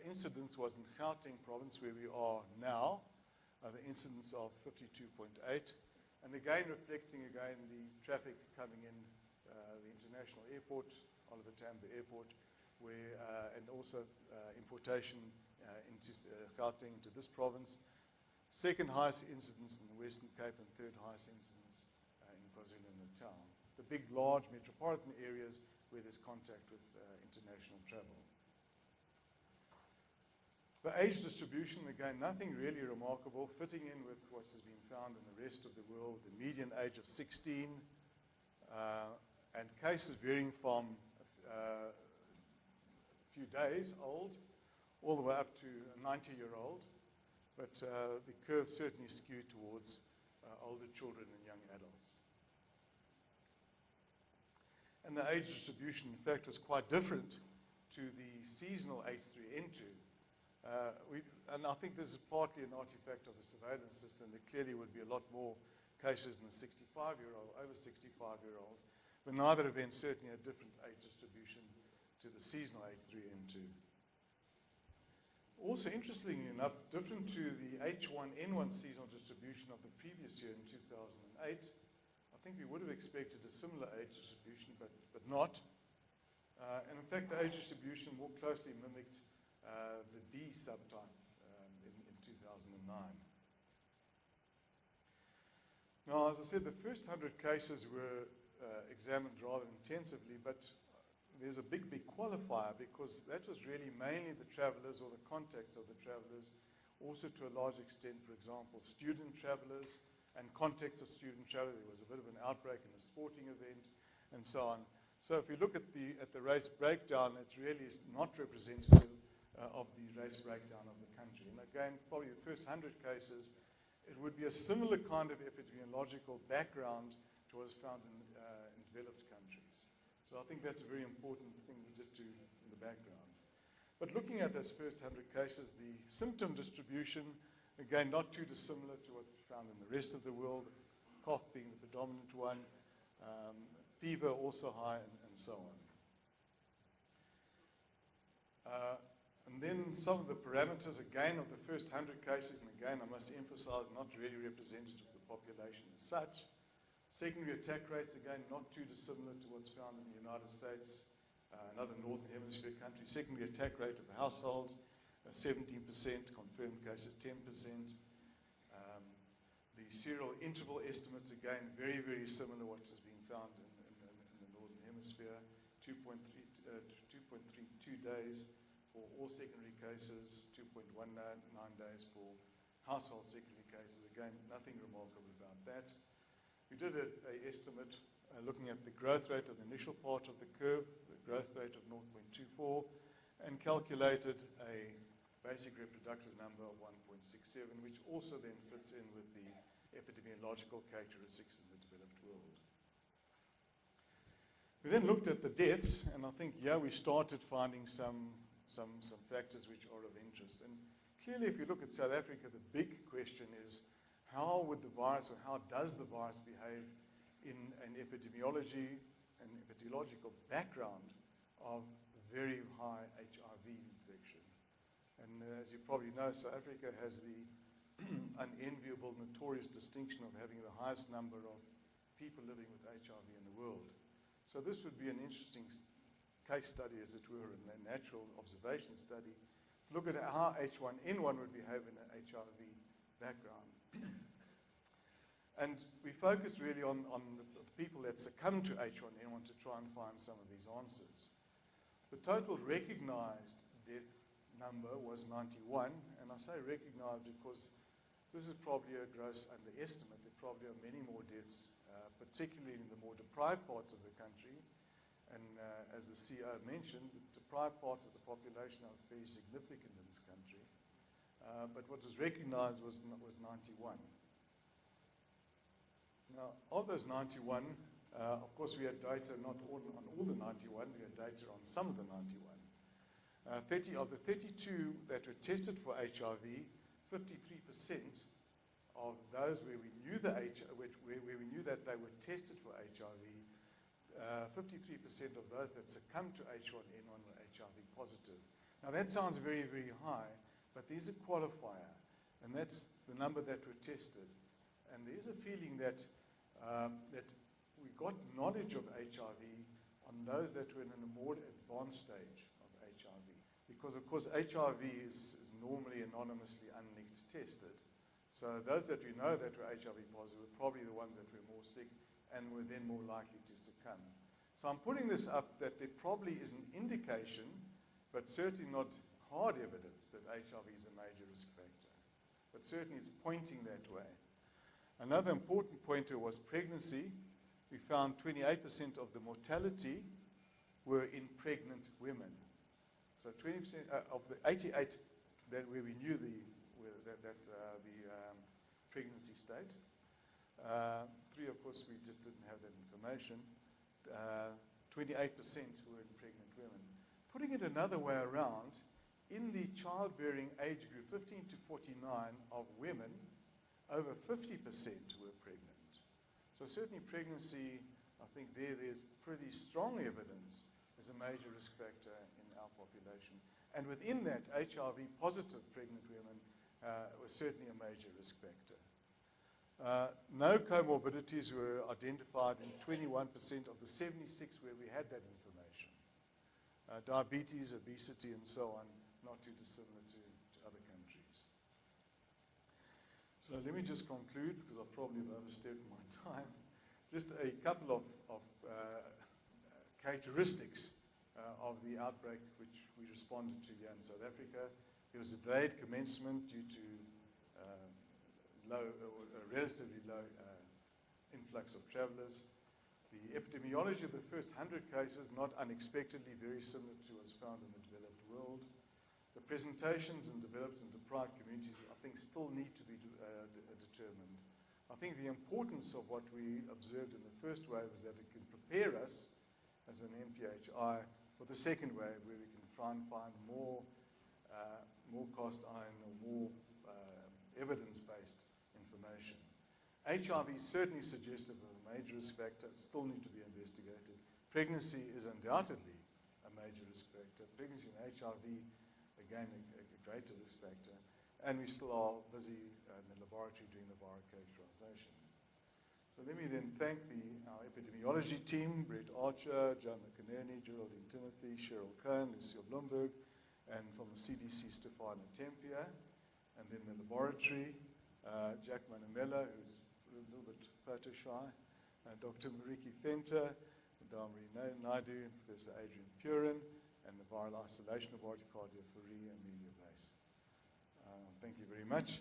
incidence was in Gauteng province, where we are now, the incidence of 52.8, and again reflecting the traffic coming in the international airport, Oliver Tambo Airport, where, and also importation into Gauteng, into this province. Second highest incidence in the Western Cape, and third highest incidence in KwaZulu-Natal. The big, large metropolitan areas where there's contact with international travel. The age distribution, again, nothing really remarkable, fitting in with what has been found in the rest of the world. The median age of 16, and cases varying from a few days old all the way up to a 90-year-old. But the curve certainly skewed towards older children and young adults. And the age distribution, in fact, was quite different to the seasonal H3N2. And I think this is partly an artifact of the surveillance system. There clearly would be a lot more cases in the 65-year-old, over 65-year-old, but neither event certainly a different age distribution to the seasonal H3N2. Also, interestingly enough, different to the H1N1 seasonal distribution of the previous year in 2008, I think we would have expected a similar age distribution, but not. And in fact, the age distribution more closely mimicked the B subtype in 2009. Now, as I said, the first 100 cases were examined rather intensively, but there's a big qualifier, because that was really mainly the travelers or the contacts of the travelers, also to a large extent, for example, student travelers and context of student travel. There was a bit of an outbreak in a sporting event and so on. So if you look at the race breakdown, it really is not representative of the race breakdown of the country. And again, probably the first 100 cases, it would be a similar kind of epidemiological background to what was found in developed countries. So I think that's a very important thing just to in the background. But looking at those first 100 cases, the symptom distribution, again, not too dissimilar to what we found in the rest of the world, cough being the predominant one, fever also high, and so on. And then some of the parameters, again, of the first 100 cases, and again, I must emphasize, not really representative of the population as such. Secondary attack rates, again, not too dissimilar to what's found in the United States and other Northern Hemisphere countries. Secondary attack rate of the households, 17%, confirmed cases 10%. The serial interval estimates, again, very, very similar to what has been found in the Northern Hemisphere, 2.32 days for all secondary cases, 2.19 days for household secondary cases. Again, nothing remarkable about that. We did an estimate looking at the growth rate of the initial part of the curve, the growth rate of 0.24, and calculated a basic reproductive number of 1.67, which also then fits in with the epidemiological characteristics in the developed world. We then looked at the deaths, and I think here we started finding some factors which are of interest. And clearly, if you look at South Africa, the big question is, how would the virus, or how does the virus behave in an epidemiological background of very high HIV infection? And as you probably know, South Africa has the unenviable, notorious distinction of having the highest number of people living with HIV in the world. So this would be an interesting case study, as it were, a natural observation study, to look at how H1N1 would behave in an HIV background. And we focused really on the people that succumbed to H1N1 to try and find some of these answers. The total recognized death number was 91, and I say recognized because this is probably a gross underestimate. There probably are many more deaths, particularly in the more deprived parts of the country. And as the CEO mentioned, the deprived parts of the population are very significant in this country. But what was recognized was 91. Now, of those 91, of course, we had data not on all the 91, we had data on some of the 91. 30 of the 32 that were tested for HIV, 53% of those where we knew that they were tested for HIV, 53% of those that succumbed to H1N1 were HIV positive. Now that sounds very, very high, but there's a qualifier, and that's the number that were tested. And there's a feeling that we got knowledge of HIV on those that were in a more advanced stage of HIV. Because, of course, HIV is normally anonymously unlinked tested. So those that we know that were HIV positive were probably the ones that were more sick and were then more likely to succumb. So I'm putting this up that there probably is an indication, but certainly not hard evidence, that HIV is a major risk factor. But certainly it's pointing that way. Another important pointer was pregnancy. We found 28% of the mortality were in pregnant women. So 20% of the 88 where we knew the pregnancy state. 3, of course, we just didn't have that information. 28% were in pregnant women. Putting it another way around, in the childbearing age group, 15 to 49 of women, over 50% were pregnant. So certainly pregnancy, I think there's pretty strong evidence as a major risk factor in our population. And within that, HIV-positive pregnant women was certainly a major risk factor. No comorbidities were identified in 21% of the 76 where we had that information. Diabetes, obesity, and so on, not too dissimilar to other countries. So let me just conclude, because I've probably overstepped my time. Just a couple of characteristics of the outbreak which we responded to here in South Africa. There was a delayed commencement due to relatively low influx of travelers. The epidemiology of the first 100 cases, not unexpectedly very similar to what's found in the developed world. The presentations in developed and deprived communities, I think, still need to be determined. I think the importance of what we observed in the first wave is that it can prepare us as an MPHI for the second wave, where we can try and find more cast iron or more evidence-based information. HIV is certainly suggestive of a major risk factor, still need to be investigated. Pregnancy is undoubtedly a major risk factor. Pregnancy and HIV, again, a greater risk factor. And we still are busy in the laboratory doing the viral characterization. So let me then thank our epidemiology team, Brett Archer, John McInerney, Geraldine Timothy, Cheryl Cohen, Lucille Bloomberg, and from the CDC, Stefano Tempia. And then the laboratory, Jack Manamela, who's a little bit photo shy, Dr. Mariki Fenter, Damari Naidu, Professor Adrian Purin, and the Viral Isolation Laboratory, Cardia Fourie, and Amelia Bass. Thank you very much.